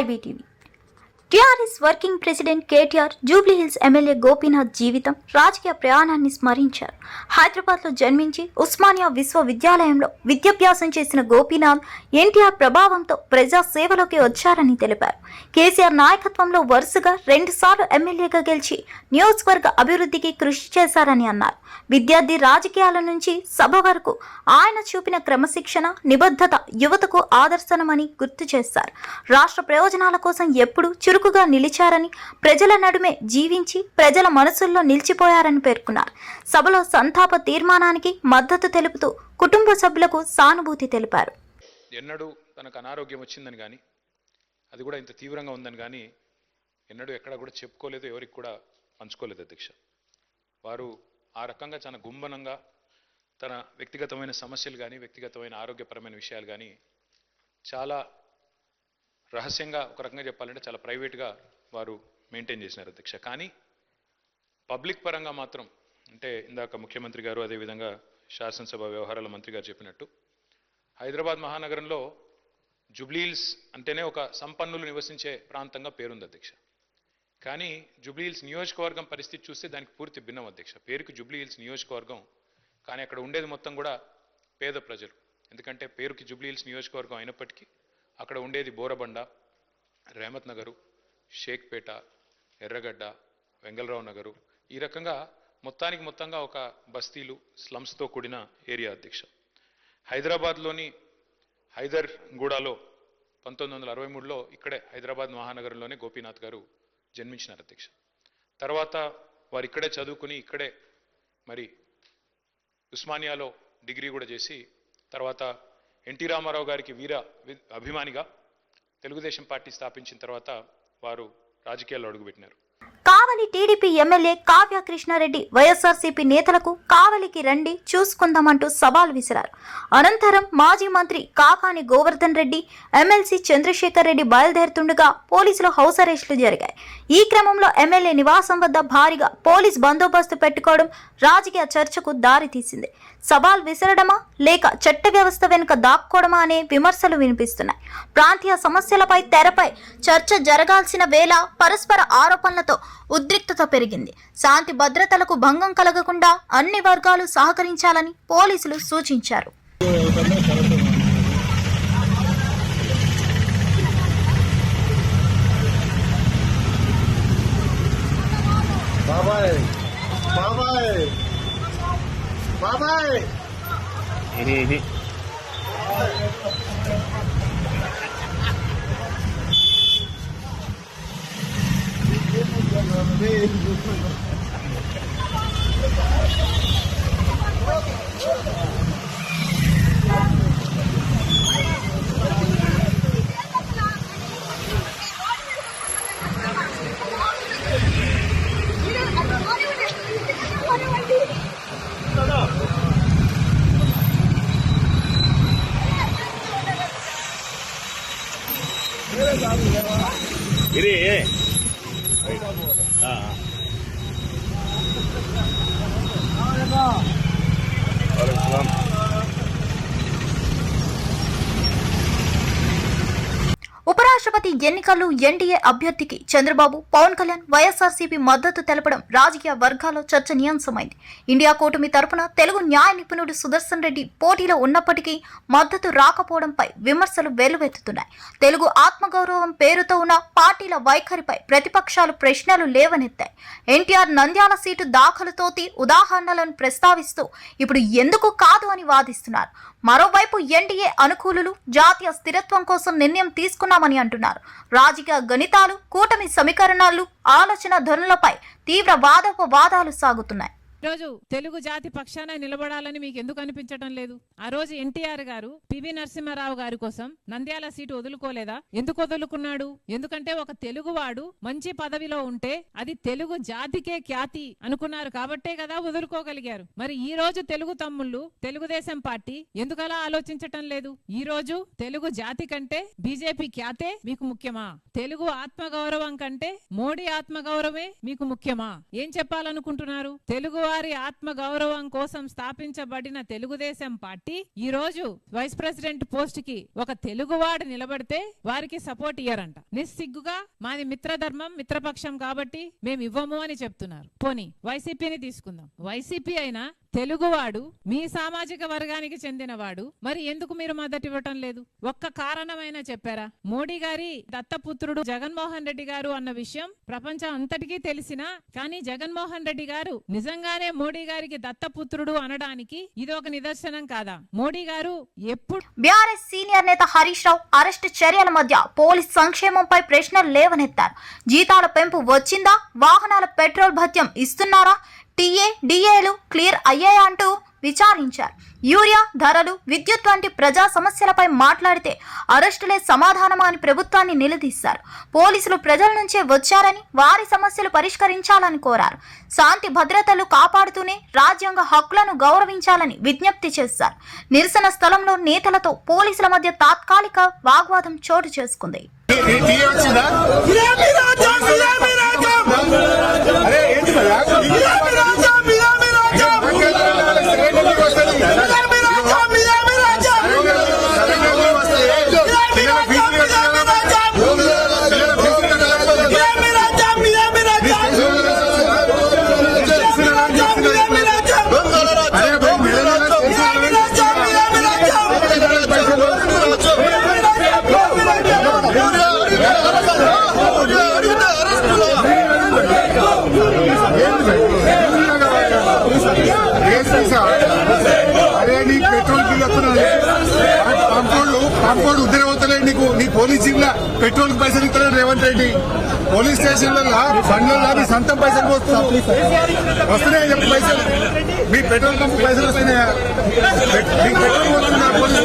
IBTV. TRS working president KTR Jubilee Hills MLA Gopinath జీవితం రాజకీయ ప్రయాణాన్ని స్మరించారు. హైదరాబాద్లో జన్మించి ఉస్మానియా విశ్వవిద్యాలయంలో విద్యాభ్యాసం చేసిన గోపీనాథ్ ఎన్టీఆర్ ప్రభావంతో ప్రజా సేవలోకి వచ్చారని తెలిపారు. కేసీఆర్ నాయకత్వంలో వరుసగా 2 సార్లు ఎమ్మెల్యేగా గెలిచి నియోజకవర్గ అభివృద్ధికి కృషి చేశారని అన్నారు. విద్యార్థి రాజకీయాల నుంచి సభ వరకు ఆయన చూపిన క్రమశిక్షణ, నిబద్ధత యువతకు ఆదర్శనమని గుర్తు చేశారు. రాష్ట్ర ప్రయోజనాల కోసం ఎప్పుడూ చురుకుగా నిలిచారని, ప్రజల నడుమే జీవించి ప్రజల మనసుల్లో నిలిచిపోయారని పేర్కొన్నారు. సభలో సంతాప తీర్మానానికి మద్దతు తెలుపుతూ కుటుంబ సభ్యులకు సానుభూతి తెలిపారు. ఎన్నడూ తనకు అనారోగ్యం వచ్చిందని కానీ, అది కూడా ఇంత తీవ్రంగా ఉందని కానీ ఎన్నడూ ఎక్కడ కూడా చెప్పుకోలేదు, ఎవరికి కూడా పంచుకోలేదు అధ్యక్ష. వారు ఆ రకంగా చాలా గుంభనంగా తన వ్యక్తిగతమైన సమస్యలు కానీ, వ్యక్తిగతమైన ఆరోగ్యపరమైన విషయాలు కానీ చాలా రహస్యంగా, ఒక రకంగా చెప్పాలంటే చాలా ప్రైవేట్గా వారు మెయింటైన్ చేసినారు అధ్యక్ష. కానీ పబ్లిక్ పరంగా మాత్రం, అంటే ఇందాక ముఖ్యమంత్రి గారు అదేవిధంగా శాసనసభ వ్యవహారాల మంత్రి గారు చెప్పినట్టు, హైదరాబాద్ మహానగరంలో జూబ్లీహిల్స్ అంటేనే ఒక సంపన్నులు నివసించే ప్రాంతంగా పేరుంది అధ్యక్ష. కానీ జూబ్లీహిల్స్ నియోజకవర్గం పరిస్థితి చూస్తే దానికి పూర్తి భిన్నం అధ్యక్ష. పేరుకి జూబ్లీహిల్స్ నియోజకవర్గం, కానీ అక్కడ ఉండేది మొత్తం కూడా పేద ప్రజలు. ఎందుకంటే పేరుకి జూబ్లీహిల్స్ నియోజకవర్గం అయినప్పటికీ అక్కడ ఉండేది బోరబండ, రేమత్ నగరు, షేక్పేట, ఎర్రగడ్డ, వెంగళరావు నగరు, ఈ రకంగా మొత్తంగా ఒక బస్తీలు, స్లమ్స్తో కూడిన ఏరియా అధ్యక్ష. హైదరాబాద్లోని హైదర్గూడలో 1963లో ఇక్కడే హైదరాబాద్ మహానగరంలోనే గోపీనాథ్ గారు జన్మించినారు అధ్యక్ష. తర్వాత వారు ఇక్కడే చదువుకుని ఇక్కడే మరి ఉస్మానియాలో డిగ్రీ కూడా చేసి, తర్వాత ఎన్టీ రామారావు గారికి వీర అభిమానిగా తెలుగుదేశం పార్టీ స్థాపించిన తర్వాత వారు రాజకీయాల్లో అడుగుపెట్టినారు. కావలి టీడీపీ ఎమ్మెల్యే కావ్య కృష్ణారెడ్డి వైఎస్ఆర్సీపీ నేతలకు కావలికి రండి చూసుకుందామంటూ సవాల్ విసిరారు. అనంతరం మాజీ మంత్రి కాకాని గోవర్ధన్ రెడ్డి, ఎమ్మెల్సీ చంద్రశేఖర్ రెడ్డి బయలుదేరుతుండగా పోలీసులు హౌస్ అరెస్టులు జరిగాయి. ఈ క్రమంలో ఎమ్మెల్యే నివాసం వద్ద భారీగా పోలీస్ బందోబస్తు పెట్టుకోవడం రాజకీయ చర్చకు దారితీసింది. సవాల్ విసరడమా లేక చట్ట వ్యవస్థ వెనుక దాక్కోవడమా అనే విమర్శలు వినిపిస్తున్నాయి. ప్రాంతీయ సమస్యలపై తెరపై చర్చ జరగాల్సిన వేళ పరస్పర ఆరోపణలతో ఉద్రిక్తత పెరిగింది. శాంతి భద్రతలకు భంగం కలగకుండా అన్ని వర్గాలు సహకరించాలని పోలీసులు సూచించారు. ఉపరాష్ట్రపతి ఎన్నికల్లో ఎన్డీఏ అభ్యర్థికి చంద్రబాబు, పవన్ కళ్యాణ్, వైఎస్ఆర్సీపీ మద్దతు తెలపడం రాజకీయ వర్గాల్లో చర్చనీయాంశమైంది. ఇండియా కూటమి తరపున తెలుగు న్యాయ నిపుణుడు సుదర్శన్ రెడ్డి పోటీలో ఉన్నప్పటికీ మద్దతు రాకపోవడంపై విమర్శలు వెల్లువెత్తుతున్నాయి. తెలుగు ఆత్మగౌరవం పేరుతో ఉన్న పార్టీల వైఖరిపై ప్రతిపక్షాలు ప్రశ్నలు లేవనెత్తాయి. ఎన్టీఆర్ నంద్యాల సీటు దాఖలుతోటి ఉదాహరణలను ప్రస్తావిస్తూ ఇప్పుడు ఎందుకు కాదు అని వాదిస్తున్నారు. మరోవైపు ఎన్డీఏ అనుకూలులు జాతీయ స్థిరత్వం కోసం నిర్ణయం తీసుకున్నామని అంటున్నారు. రాజకీయ గణితాలు, కూటమి సమీకరణాలు, ఆలోచన ధనులపై తీవ్ర వాదోపవాదాలు సాగుతున్నాయి. రోజు తెలుగు జాతి పక్షాన నిలబడాలని మీకు ఎందుకు అనిపించడం లేదు? ఆ రోజు ఎన్టీఆర్ గారు పివి నరసింహారావు గారి కోసం నంద్యాల సీటు వదులుకోలేదా? ఎందుకు వదులుకున్నాడు? ఎందుకంటే ఒక తెలుగువాడు మంచి పదవిలో ఉంటే అది తెలుగు జాతికే ఖ్యాతి అనుకున్నారు కాబట్టే కదా వదులుకోగలిగారు. మరి ఈ రోజు తెలుగు తమ్ముళ్ళు, తెలుగుదేశం పార్టీ ఎందుకలా ఆలోచించటం లేదు? ఈ రోజు తెలుగు జాతి కంటే బీజేపీ ఖ్యాతే మీకు ముఖ్యమా? తెలుగు ఆత్మగౌరవం కంటే మోడీ ఆత్మగౌరవమే మీకు ముఖ్యమా? ఏం చెప్పాలనుకుంటున్నారు? తెలుగు తెలుగువారి ఆత్మ గౌరవం కోసం స్థాపించబడిన తెలుగుదేశం పార్టీ ఈ రోజు వైస్ ప్రెసిడెంట్ పోస్ట్ కి ఒక తెలుగువాడు నిలబడితే వారికి సపోర్ట్ ఇయ్యరంట. నిస్సిగ్గుగా మాది మిత్రధర్మం మిత్రపక్షం కాబట్టి మేము ఇవ్వము అని చెప్తున్నారు. పోనీ వైసీపీని తీసుకుందాం. వైసీపీ అయినా తెలుగువాడు మీ సామాజిక వర్గానికి చెందినవాడు, మరి ఎందుకు మీరు మద్దతు ఇవ్వటం లేదు? ఒక్క కారణమైనా చెప్పారా? మోడీ గారి దత్తపుత్రుడు జగన్మోహన్ రెడ్డి గారు అన్న విషయం ప్రపంచం అంతటికీ తెలిసినా కానీ జగన్మోహన్ రెడ్డి గారు నిజంగానే మోడీ గారికి దత్తపుత్రుడు అనడానికి ఇది ఒక నిదర్శనం కాదా? మోడీ గారు ఎప్పుడు బీఆర్ఎస్ సీనియర్ నేత హరీష్ రావు అరెస్టు చర్యల మధ్య పోలీస్ సంక్షేమంపై ప్రశ్నలు లేవనెత్తారు. జీతాల పెంపు వచ్చిందా? వాహనాల పెట్రోల్ భత్యం ఇస్తున్నారా? టీఏ డిఏలు క్లియర్ అయ్యాయా అంటూ విచారించారు. యూరియా ధరలు, విద్యుత్ వంటి ప్రజా సమస్యలపై మాట్లాడితే అరెస్టులే సమాధానమా అని ప్రభుత్వాన్ని నిలదీశారు. పోలీసులు ప్రజల నుంచే వచ్చారని వారి సమస్యలు పరిష్కరించాలని కోరారు. శాంతి భద్రతలు కాపాడుతూనే రాజ్యాంగ హక్కులను గౌరవించాలని విజ్ఞప్తి చేశారు. నిరసన స్థలంలో నేతలతో పోలీసుల మధ్య తాత్కాలిక వాగ్వాదం చోటు చేసుకుంది. అరే నీ పెట్రోల్ బిల్ కాంపౌండ్ ఉద్దరవుతలే నీకు. నీ పోలీస్ జీప్లా పెట్రోల్ పైసలు ఇస్తలేడు రేవంత్ రెడ్డి. పోలీస్ స్టేషన్లలో బండ్లలో మీ సొంతం పైసలు వస్తున్నాయని చెప్పి పైసలు మీ పెట్రోల్ పంపు పైసలు వస్తున్నాయా? మీకు పెట్రోల్ పోతున్నా పోలీస్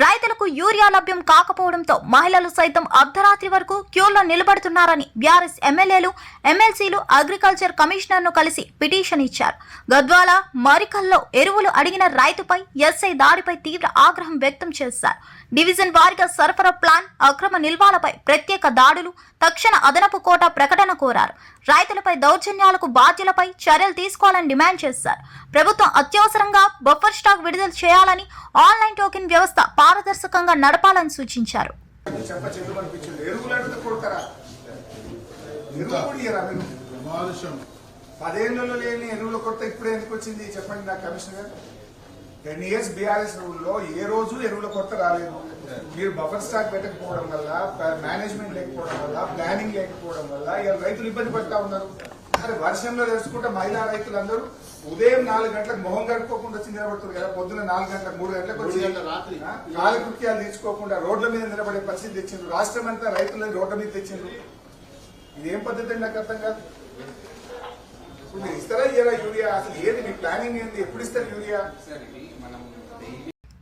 రైతులకు యూరియా లభ్యం కాకపోవడంతో మహిళలు సైతం అర్ధరాత్రి వరకు క్యూల్లో నిలబడుతున్నారని బీఆర్ఎస్ ఎమ్మెల్యేలు, ఎమ్మెల్సీలు అగ్రికల్చర్ కమిషనర్ ను కలిసి పిటిషన్ ఇచ్చారు. గద్వాల, మరికల్లో ఎరువులు అడిగిన రైతుపై ఎస్ఐ దాడిపై తీవ్ర ఆగ్రహం వ్యక్తం చేశారు. డివిజన్ వారీగా సరఫరా ప్లాన్, అక్రమ నిల్వలపై ప్రత్యేక దాడులు, తక్షణ అదనపు కోటా ప్రకటన కోరారు. రైతులపై దౌర్జన్యాలకు బాధ్యులపై చర్యలు తీసుకోవాలని డిమాండ్ చేశారు. ప్రభుత్వం అత్యవసరంగా బఫర్ స్టాక్ విడుదల చేయాలని, ఆన్లైన్ టోకెన్ వ్యవస్థ పారదర్శకంగా నడపాలని సూచించారు. పదేళ్లలో లేని ఎరువుల కొరత ఇప్పుడే ఎందుకు వచ్చింది చెప్పండి నాకు కమిషనర్. 10 years బీఆర్ఎస్ రూల్లో ఏ రోజు ఎరువుల కొరత రాలేదు. మీరు బఫర్ స్టాక్ పెట్టకపోవడం వల్ల, మేనేజ్మెంట్ లేకపోవడం వల్ల, ప్లానింగ్ లేకపోవడం వల్ల ఇలా రైతులు ఇబ్బంది పడతా ఉన్నారు. అరే వర్షంలో తెలుసుకుంటే మహిళా రైతులందరూ ఉదయం 4 గంటలకు మొహం గడుపుకోకుండా వచ్చి నిలబడుతుంది కదా. పొద్దున 4 గంటలకు 3 గంటలకు వచ్చి కాలకృత్యాలు తీసుకోకుండా రోడ్ల మీద నిలబడే పరిస్థితి తెచ్చిండ్రు. రాష్ట్రం అంతా రైతులని రోడ్ల మీద తెచ్చిండ్రు. ఇదేం పద్ధతి అండి? నాకు అర్థం కాదు. ఇప్పుడు ఇస్తారా ఇయ్యరా యూరియా? అసలు ఏది మీ ప్లానింగ్ ఏంది? ఎప్పుడు ఇస్తారు యూరియా?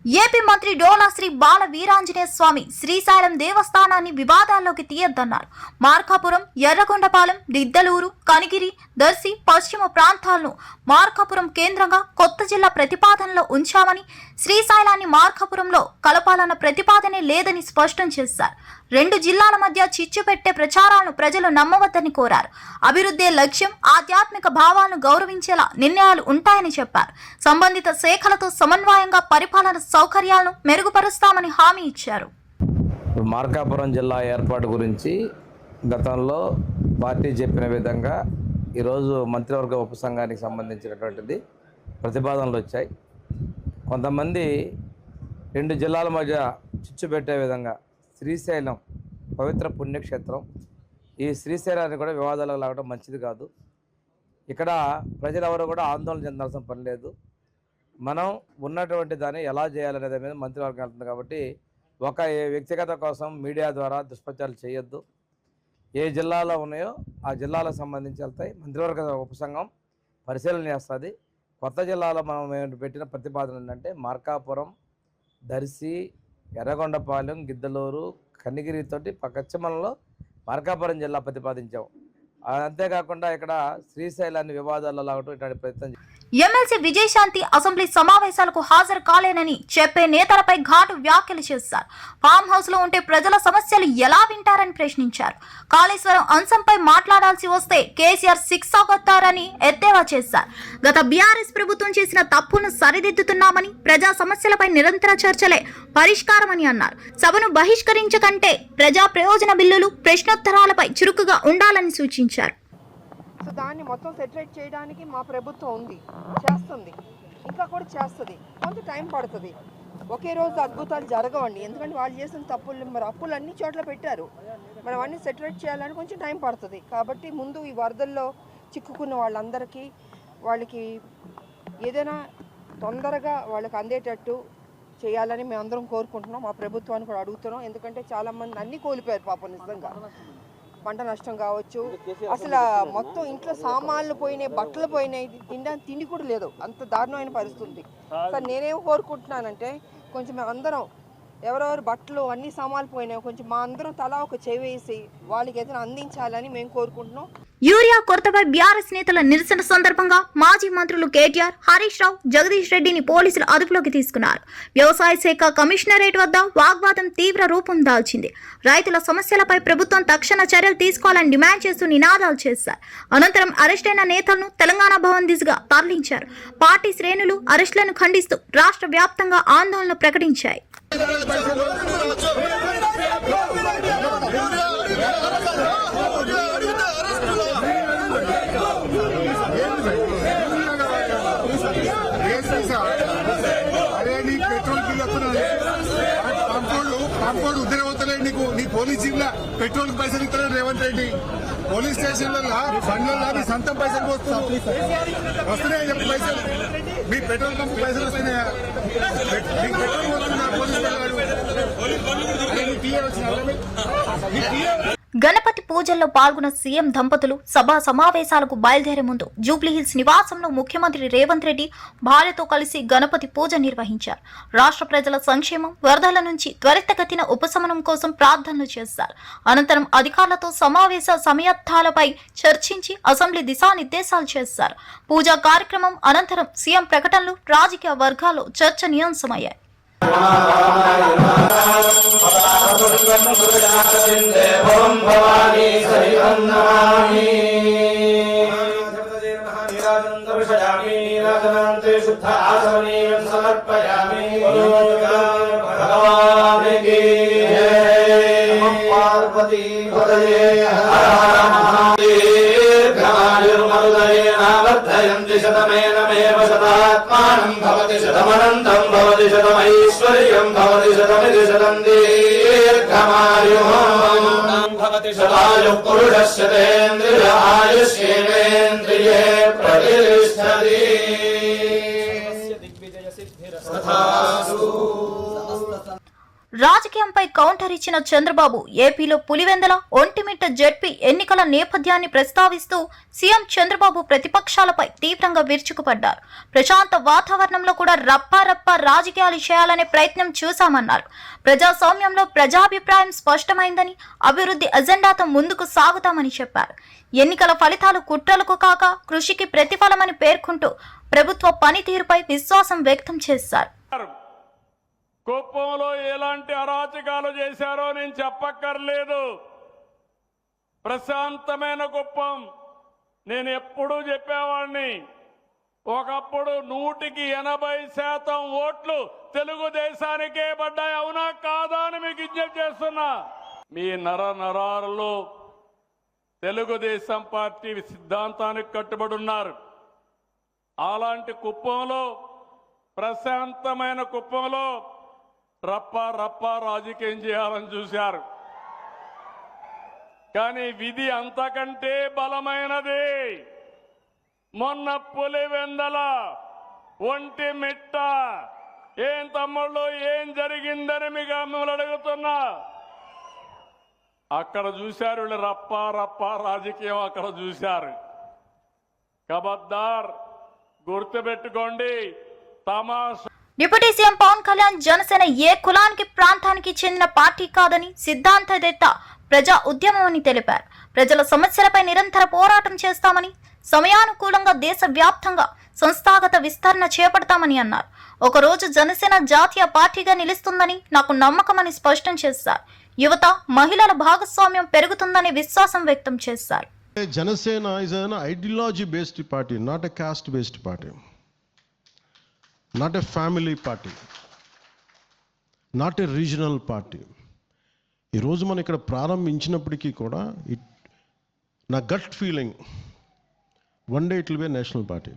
ఏపీ మంత్రి డోలా శ్రీ బాల వీరాంజనేయ స్వామి శ్రీశైలం దేవస్థానాన్ని వివాదాల్లోకి తీయొద్దన్నారు. మార్కాపురం, ఎర్రగొండపాలెం, దిద్దలూరు, కనిగిరి, దర్శి పశ్చిమ ప్రాంతాలను మార్కాపురం కేంద్రంగా కొత్త జిల్లా ప్రతిపాదనలో ఉంచామని, శ్రీశైలాన్ని మార్కాపురంలో కలపాలన్న ప్రతిపాదనే లేదని స్పష్టం చేశారు. 2 జిల్లాల మధ్య చిచ్చు పెట్టే ప్రచారాలను ప్రజలు నమ్మవద్దని కోరారు. అభివృద్ధి లక్ష్యం, ఆధ్యాత్మిక భావాలను గౌరవించేలా నిర్ణయాలు ఉంటాయని చెప్పారు. సంబంధిత శాఖలతో సమన్వయంగా పరిపాలన సౌకర్యాలను మెరుగుపరుస్తామని హామీ ఇచ్చారు. మార్కాపురం జిల్లా ఏర్పాటు గురించి గతంలో పార్టీ చెప్పిన విధంగా ఈరోజు మంత్రివర్గ ఉపసంఘానికి సంబంధించినటువంటిది ప్రతిపాదనలు వచ్చాయి. కొంతమంది 2 జిల్లాల మధ్య చిచ్చు పెట్టే విధంగా శ్రీశైలం పవిత్ర పుణ్యక్షేత్రం, ఈ శ్రీశైలాన్ని కూడా వివాదాలకు లాగడం మంచిది కాదు. ఇక్కడ ప్రజలెవరూ కూడా ఆందోళన చెందాల్సిన పని లేదు. మనం ఉన్నటువంటి దాన్ని ఎలా చేయాలనే మీద మంత్రివర్గం వెళ్తుంది కాబట్టి ఒక వ్యక్తిగత కోసం మీడియా ద్వారా దుష్ప్రచారాలు చేయొద్దు. ఏ జిల్లాలో ఉన్నాయో ఆ జిల్లాలకు సంబంధించి వెళ్తాయి. మంత్రివర్గ ఉపసంఘం పరిశీలన చేస్తుంది. కొత్త జిల్లాలో మనం పెట్టిన ప్రతిపాదన ఏంటంటే మార్కాపురం, దర్శి, ఎర్రగొండపాలెం, గిద్దలూరు, కనిగిరితోటి పశ్చిమంలో మార్కాపురం జిల్లా ప్రతిపాదించాం. అంతేకాకుండా ఇక్కడ శ్రీశైలాన్ని వివాదాల్లో లాగటం ఇట్లాంటి ప్రయత్నం. ఎమ్మెల్సీ విజయశాంతి అసెంబ్లీ సమావేశాలకు హాజరు కాలేనని చెప్పే నేతలపై ఘాటు వ్యాఖ్యలు చేశారు. ఫామ్ హౌస్ లో ఉంటే ప్రజల సమస్యలు ఎలా వింటారని ప్రశ్నించారు. కాళేశ్వరం అంశంపై మాట్లాడాల్సి వస్తే కేసీఆర్ శిక్షాగొత్తారని ఎద్దేవా చేశారు. గత బీఆర్ఎస్ ప్రభుత్వం చేసిన తప్పును సరిదిద్దుతున్నామని, ప్రజా సమస్యలపై నిరంతర చర్చలే పరిష్కారమని అన్నారు. సభను బహిష్కరించకంటే ప్రజా ప్రయోజన బిల్లులు, ప్రశ్నోత్తరాలపై చురుకుగా ఉండాలని సూచించారు. సో దాన్ని మొత్తం సెటరేట్ చేయడానికి మా ప్రభుత్వం ఉంది, చేస్తుంది, ఇంకా కూడా చేస్తుంది. కొంత టైం పడుతుంది. ఒకే రోజు అద్భుతాలు జరగవండి. ఎందుకంటే వాళ్ళు చేసిన తప్పులు, మరి అప్పులు అన్ని చోట్ల పెట్టారు. మనం అన్నీ సెటరేట్ చేయాలని కొంచెం టైం పడుతుంది. కాబట్టి ముందు ఈ వరదల్లో చిక్కుకున్న వాళ్ళందరికీ వాళ్ళకి ఏదైనా తొందరగా వాళ్ళకి అందేటట్టు చేయాలని మేము అందరం కోరుకుంటున్నాం. మా ప్రభుత్వాన్ని కూడా అడుగుతున్నాం. ఎందుకంటే చాలామంది అన్నీ కోల్పోయారు పాపం. నిజంగా పంట నష్టం కావచ్చు, అసలు మొత్తం ఇంట్లో సామాన్లు పోయినాయి, బట్టలు పోయినాయి, తినడానికి తిండి కూడా లేదు. అంత దారుణమైన పరిస్థితి. సార్ నేనేం కోరుకుంటున్నానంటే కొంచెం అందరం ఎవరెవరు బట్టలు అన్ని సామాన్లు పోయినాయి, కొంచెం మా అందరం తలా ఒక చెవి వేసి వాళ్ళకి ఏదైనా అందించాలని మేము కోరుకుంటున్నాం. యూరియా కొరతపై బీఆర్ఎస్ నేతల నిరసన సందర్భంగా మాజీ మంత్రులు కేటీఆర్, హరీష్ రావు, జగదీష్ రెడ్డిని పోలీసులు అదుపులోకి తీసుకున్నారు. వ్యవసాయ శాఖ కమిషనరేట్ వద్ద వాగ్వాదం తీవ్ర రూపం దాల్చింది. రైతుల సమస్యలపై ప్రభుత్వం తక్షణ చర్యలు తీసుకోవాలని డిమాండ్ చేస్తూ నినాదాలు చేశారు. అనంతరం అరెస్టైన నేతలను తెలంగాణ భవన్ దిశగా తరలించారు. పార్టీ శ్రేణులు అరెస్టులను ఖండిస్తూ రాష్ట్ర వ్యాప్తంగా ఆందోళన ప్రకటించాయి. కాంపౌండ్ ఉద్రేవతలే నీ పోలీస్ జిల్లా పెట్రోల్ పైసలు ఇస్తారు రేవంత్ రెడ్డి. పోలీస్ స్టేషన్లలో బండ్లలో మీ సొంతం పైసలు వస్తున్నాయి చెప్పి పైసలు మీ పెట్రోల్ పంప్ పైసలు వస్తున్నాయా? మీ పెట్రోల్ వస్తున్నా పోలీసు. గణపతి పూజల్లో పాల్గొన్న సీఎం దంపతులు సభా సమావేశాలకు బయలుదేరే ముందు జూబ్లీహిల్స్ నివాసంలో ముఖ్యమంత్రి రేవంత్ రెడ్డి భార్యతో కలిసి గణపతి పూజ నిర్వహించారు. రాష్ట్ర ప్రజల సంక్షేమం, వరదల నుంచి త్వరితగతిన ఉపశమనం కోసం ప్రార్థనలు చేశారు. అనంతరం అధికారులతో సమావేశ సమయార్థాలపై చర్చించి అసెంబ్లీ దిశానిర్దేశాలు చేశారు. పూజా కార్యక్రమం అనంతరం సీఎం ప్రకటనలు రాజకీయ వర్గాల్లో చర్చనీయాంశమయ్యాయి. శతమేనమేవ శతాత్మానం భవతి శతమనంతం భవతి శతమైశ్వర్యం భవతి శతమితి శతం దీర్ఘమాయుః భవతి శతాయుః పురుషస్య తేంద్రియ ఆయుష్యేంద్రియే ప్రతిష్టతి. రాజకీయంపై కౌంటర్ ఇచ్చిన చంద్రబాబు ఏపీలో పులివెందల, ఒంటిమిట్ట జెడ్పీ ఎన్నికల నేపథ్యాన్ని ప్రస్తావిస్తూ సీఎం చంద్రబాబు ప్రతిపక్షాలపై తీవ్రంగా విరుచుకుపడ్డారు. ప్రశాంత వాతావరణంలో కూడా రప్పారప్ప రాజకీయాలు చేయాలనే ప్రయత్నం చూశామన్నారు. ప్రజాస్వామ్యంలో ప్రజాభిప్రాయం స్పష్టమైందని, అభివృద్ధి ఎజెండాతో ముందుకు సాగుతామని చెప్పారు. ఎన్నికల ఫలితాలు కుట్రలకు కాక కృషికి ప్రతిఫలమని పేర్కొంటూ ప్రభుత్వ పనితీరుపై విశ్వాసం వ్యక్తం చేశారు. కుప్పంలో ఎలాంటి అరాచకాలు చేశారో నేను చెప్పక్కర్లేదు. ప్రశాంతమైన కుప్పం. నేను ఎప్పుడూ చెప్పేవాడిని, ఒకప్పుడు 100% ఓట్లు తెలుగుదేశానికే పడ్డాయి. అవునా కాదా అని మీకు విజ్ఞప్తి చేస్తున్నా. మీ నరాల్లో తెలుగుదేశం పార్టీ సిద్ధాంతానికి కట్టుబడి ఉన్నారు. అలాంటి కుప్పంలో, ప్రశాంతమైన కుప్పంలో రప్ప రాజకీయం చేయాలని చూశారు. కానీ విధి అంతకంటే బలమైనది. మొన్న పులివెందల, ఒంటిమిట్ట ఏం తమ్ముళ్ళు ఏం జరిగిందని మీకు మిమ్మల్ని అడుగుతున్నా. అక్కడ చూశారు వీళ్ళు రప్ప రాజకీయం అక్కడ చూశారు. కబద్దార్ గుర్తుపెట్టుకోండి. తమాషా. డిప్యూటీ సీఎం పవన్ కళ్యాణ్ జనసేన ఏ కులానికి ప్రాంతానికి చెందిన పార్టీ కాదని సిద్ధాంతవేత్త ప్రజా ఉద్యమం అని తెలిపారు. ప్రజల సమస్యలపై నిరంతర పోరాటం చేస్తామని, సమయానుకూలంగా దేశవ్యాప్తంగా సంస్థాగత విస్తరణ చేపడతామని అన్నారు. ఒకరోజు జనసేన జాతీయ పార్టీగా నిలుస్తుందని నాకు నమ్మకమని స్పష్టం చేశారు. యువత, మహిళల భాగస్వామ్యం పెరుగుతుందని విశ్వాసం వ్యక్తం చేశారు. Janasena is an ideology-based party, not a caste-based party, not a family party, not a regional party. ఈ రోజు మనం ఇక్కడ ప్రారంభించినప్పటికీ కూడా నా gut feeling one day it will be national party.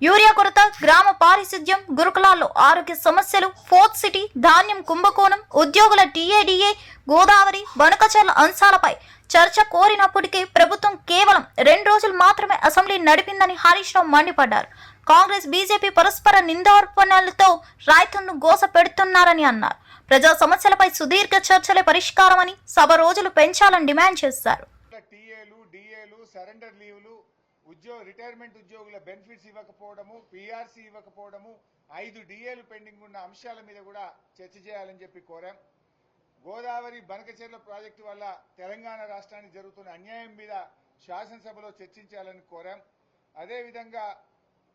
Urea కొరత, గ్రామ పారిశుద్ధ్యం, గురుకులాల్లో ఆరోగ్య సమస్యలు, ఫోర్త్ సిటీ, ధాన్యం కుంభకోణం, ఉద్యోగుల టీఏడీఏ, గోదావరి, బనకచర్ల అంశాలపై చర్చ కోరినప్పటికీ ప్రభుత్వం కేవలం 2 రోజులు మాత్రమే అసెంబ్లీ నడిపిందని హరీష్ రావు మండిపడ్డారు. కాంగ్రెస్, బీజేపీ పరస్పర నిందారోపణలతో రైతులను గోస పెడుతున్నారని అన్నారు. ప్రజా సమస్యలపై సుదీర్ఘ చర్చలే పరిష్కారమని, సభ రోజులు పెంచాలని డిమాండ్ చేశారు. టీఏలు, డిఏలు, సరెండర్ లీవ్లు, రిటైర్మెంట్ ఉద్యోగుల బెనిఫిట్స్ ఇవ్వకపోవడము, పిఆర్సీ ఇవ్వకపోవడము, 5 డిఏలు పెండింగ్ ఉన్న అంశాల మీద కూడా చర్చ చేయాలని చెప్పి కోరాం. గోదావరి బనకచెర్ల ప్రాజెక్టు వల్ల తెలంగాణ రాష్ట్రానికి జరుగుతున్న అన్యాయం మీద శాసనసభలో చర్చించాలని కోరాం. అదేవిధంగా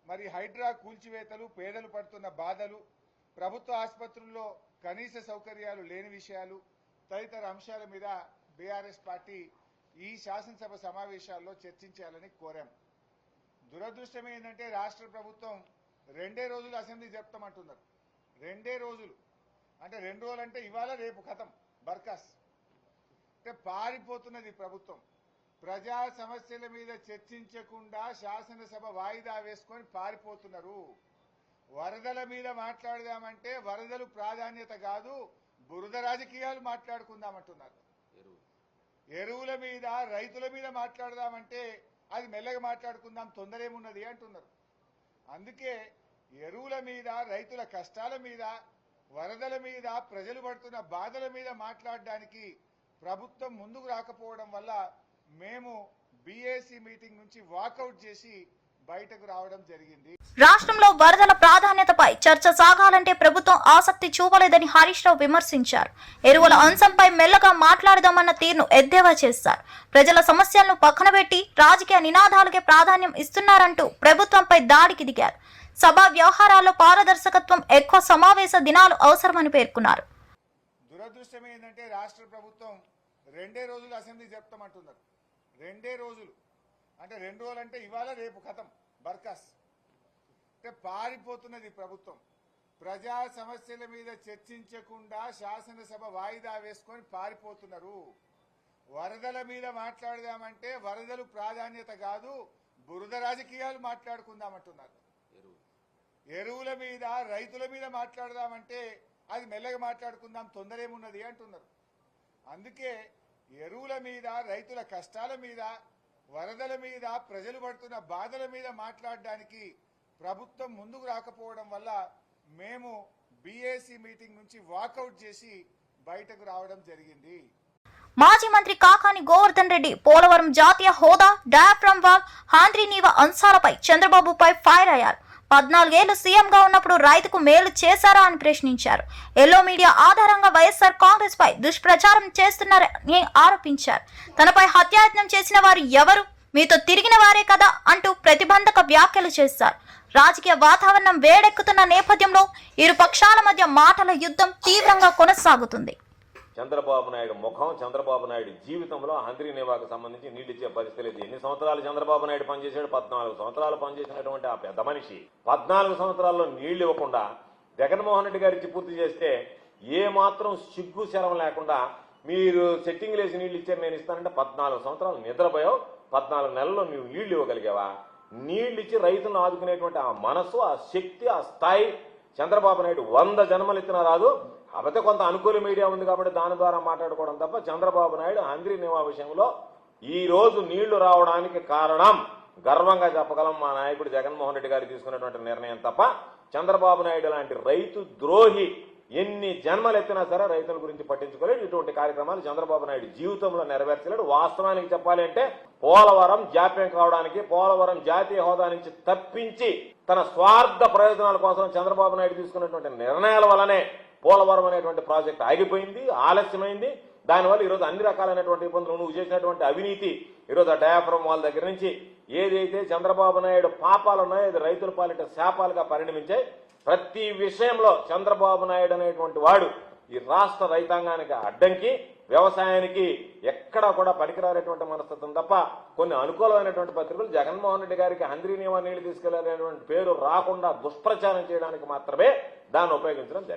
మరి హైడ్రా కూల్చివేతలు, పేదలు పడుతున్న బాధలు, ప్రభుత్వ ఆసుపత్రుల్లో కనీస సౌకర్యాలు లేని విషయాలు తదితర అంశాల మీద బీఆర్ఎస్ పార్టీ ఈ శాసనసభ సమావేశాల్లో చర్చించాలని కోరాం. దురదృష్టం ఏంటంటే రాష్ట్ర ప్రభుత్వం 2 రోజులు అసెంబ్లీ జరుపుతామంటున్నారు. 2 రోజులు అంటే 2 రోజులు అంటే ఇవాళ రేపు ఖతం బర్కాస్. అంటే పారిపోతున్నది ప్రభుత్వం. ప్రజా సమస్యల మీద చర్చించకుండా శాసనసభ వాయిదా వేసుకొని పారిపోతున్నారు. వరదల మీద మాట్లాడదామంటే వరదలు ప్రాధాన్యత కాదు, బురద రాజకీయాలు మాట్లాడుకుందామంటున్నారు. ఎరువుల మీద, రైతుల మీద మాట్లాడదామంటే అది మెల్లగా మాట్లాడుకుందాం, తొందర ఏమున్నది అంటున్నారు. అందుకే ఎరువుల మీద, రైతుల కష్టాల మీద, వరదల మీద, ప్రజలు పడుతున్న బాధల మీద మాట్లాడడానికి ప్రభుత్వం ముందుకు రాకపోవడం వల్ల మేము బీఏసీ మీటింగ్ నుంచి వాకౌట్ చేసి బయటకు రావడం జరిగింది. రాష్ట్రంలో వరదల ప్రాధాన్యతపై చర్చ సాగాలంటే ప్రభుత్వం ఆసక్తి చూపలేదని హరీష్ రావు విమర్శించారు. ఎరువుల అంశంపై మెల్లగా మాట్లాడదామన్న తీరును ఎద్దేవా చేశారు. ప్రజల సమస్యలను పక్కన పెట్టి రాజకీయ నినాదాలకే ప్రాధాన్యం ఇస్తున్నారంటూ ప్రభుత్వంపై దాడికి దిగారు. సభా వ్యవహారాల్లో పారదర్శకత్వం, ఎక్కువ సమావేశ దినాలు అవసరమని పేర్కొన్నారు. దురదృష్టం ఏంటంటే రాష్ట్ర ప్రభుత్వం 2 రోజులు అసెంబ్లీ జరుపుతామంటున్నారు. 2 రోజులు అంటే 2 రోజులు అంటే ఇవాళ రేపు ఖతం బర్కాస్. అంటే పారిపోతున్నది ప్రభుత్వం. ప్రజా సమస్యల మీద చర్చించకుండా శాసనసభ వాయిదా వేసుకొని పారిపోతున్నారు. వరదల మీద మాట్లాడదామంటే వరదలు ప్రాధాన్యత కాదు, బురద రాజకీయాలు మాట్లాడుకుందామంటున్నారు. ఎరువుల మీద, రైతుల మీద మాట్లాడదామంటే అది మెల్లగా మాట్లాడుకుందాం, తొందర ఏమున్నది అంటున్నారు. అందుకే ఎరువుల మీద, రైతుల కష్టాల మీద, వరదల మీద, ప్రజలు పడుతున్న బాధల మీద మాట్లాడడానికి ప్రభుత్వం ముందుకు రాకపోవడం వల్ల మేము బీఏసీ మీటింగ్ నుంచి వాకౌట్ చేసి బయటకు రావడం జరిగింది. మాజీ మంత్రి కాకాని గోవర్ధన్ రెడ్డి పోలవరం జాతీయ హోదా, డయాఫ్రమ్ వాల్, హాంద్రీనీవా అంశాలపై చంద్రబాబుపై ఫైర్ అయ్యారు. 14 ఏళ్లు సీఎంగా ఉన్నప్పుడు రైతుకు మేలు చేశారా అని ప్రశ్నించారు. ఎల్లో మీడియా ఆధారంగా వైఎస్ఆర్ కాంగ్రెస్ పై దుష్ప్రచారం చేస్తున్నారని ఆరోపించారు. తనపై హత్యాయత్నం చేసిన వారు ఎవరు? మీతో తిరిగిన వారే కదా అంటూ ప్రతిబంధక వ్యాఖ్యలు చేశారు. రాజకీయ వాతావరణం వేడెక్కుతున్న నేపథ్యంలో ఇరు పక్షాల మధ్య మాటల యుద్ధం తీవ్రంగా కొనసాగుతుంది. చంద్రబాబు నాయుడు ముఖం, చంద్రబాబు నాయుడు జీవితంలో హంద్రీనీవాకు సంబంధించి నీళ్ళు ఇచ్చే పరిస్థితి లేదు. ఎన్ని సంవత్సరాలు చంద్రబాబు నాయుడు పనిచేశాడు? 14 సంవత్సరాలు పనిచేసినటువంటి ఆ పెద్ద మనిషి 14 సంవత్సరాల్లో నీళ్లు ఇవ్వకుండా జగన్మోహన్ రెడ్డి గారు ఇచ్చి పూర్తి చేస్తే ఏ మాత్రం సిగ్గు శరం లేకుండా మీరు సెట్టింగ్ లేసి నీళ్లు ఇచ్చారు, నేను ఇస్తానంటే 14 సంవత్సరాలు నిద్రపోయావు. 14 నెలల్లో నువ్వు నీళ్లు ఇవ్వగలిగావా? నీళ్లు ఇచ్చి రైతులను ఆదుకునేటువంటి ఆ మనసు, ఆ శక్తి, ఆ స్థాయి చంద్రబాబు నాయుడు 100 జన్మలు ఎత్తినా రాదు. కాకపోతే కొంత అనుకూల మీడియా ఉంది కాబట్టి దాని ద్వారా మాట్లాడుకోవడం తప్ప చంద్రబాబు నాయుడు హంద్రీనీవా విషయంలో ఈ రోజు నీళ్లు రావడానికి కారణం గర్వంగా చెప్పగలం మా నాయకుడు జగన్మోహన్ రెడ్డి గారు తీసుకున్నటువంటి నిర్ణయం తప్ప చంద్రబాబు నాయుడు లాంటి రైతు ద్రోహి ఎన్ని జన్మలు ఎత్తినా సరే రైతుల గురించి పట్టించుకోలేడు. ఇటువంటి కార్యక్రమాలు చంద్రబాబు నాయుడు జీవితంలో నెరవేర్చలేడు. వాస్తవానికి చెప్పాలి అంటే పోలవరం జాప్యం కావడానికి, పోలవరం జాతీయ హోదా నుంచి తప్పించి తన స్వార్థ ప్రయోజనాల కోసం చంద్రబాబు నాయుడు తీసుకున్నటువంటి నిర్ణయాల వల్లనే పోలవరం అనేటువంటి ప్రాజెక్ట్ ఆగిపోయింది, ఆలస్యమైంది. దానివల్ల ఈరోజు అన్ని రకాలైనటువంటి ఇబ్బందులు, నువ్వు చేసినటువంటి అవినీతి, ఈరోజు ఆ డయాఫ్రమ్ వాళ్ళ దగ్గర నుంచి ఏదైతే చంద్రబాబు నాయుడు పాపాలు ఉన్నాయో అది రైతుల పాలిట శాపాలుగా పరిణమించాయి. ప్రతి విషయంలో చంద్రబాబు నాయుడు అనేటువంటి వాడు ఈ రాష్ట్ర రైతాంగానికి అడ్డంకి, వ్యవసాయానికి ఎక్కడా కూడా పనికిరానటువంటి మనస్తత్వం తప్ప కొన్ని అనుకూలమైనటువంటి పత్రికలు జగన్మోహన్ రెడ్డి గారికి హంద్రీ నీవా నీళ్లు తీసుకెళ్లేటువంటి పేరు రాకుండా దుష్ప్రచారం చేయడానికి మాత్రమే దాన్ని ఉపయోగించడం జరిగింది.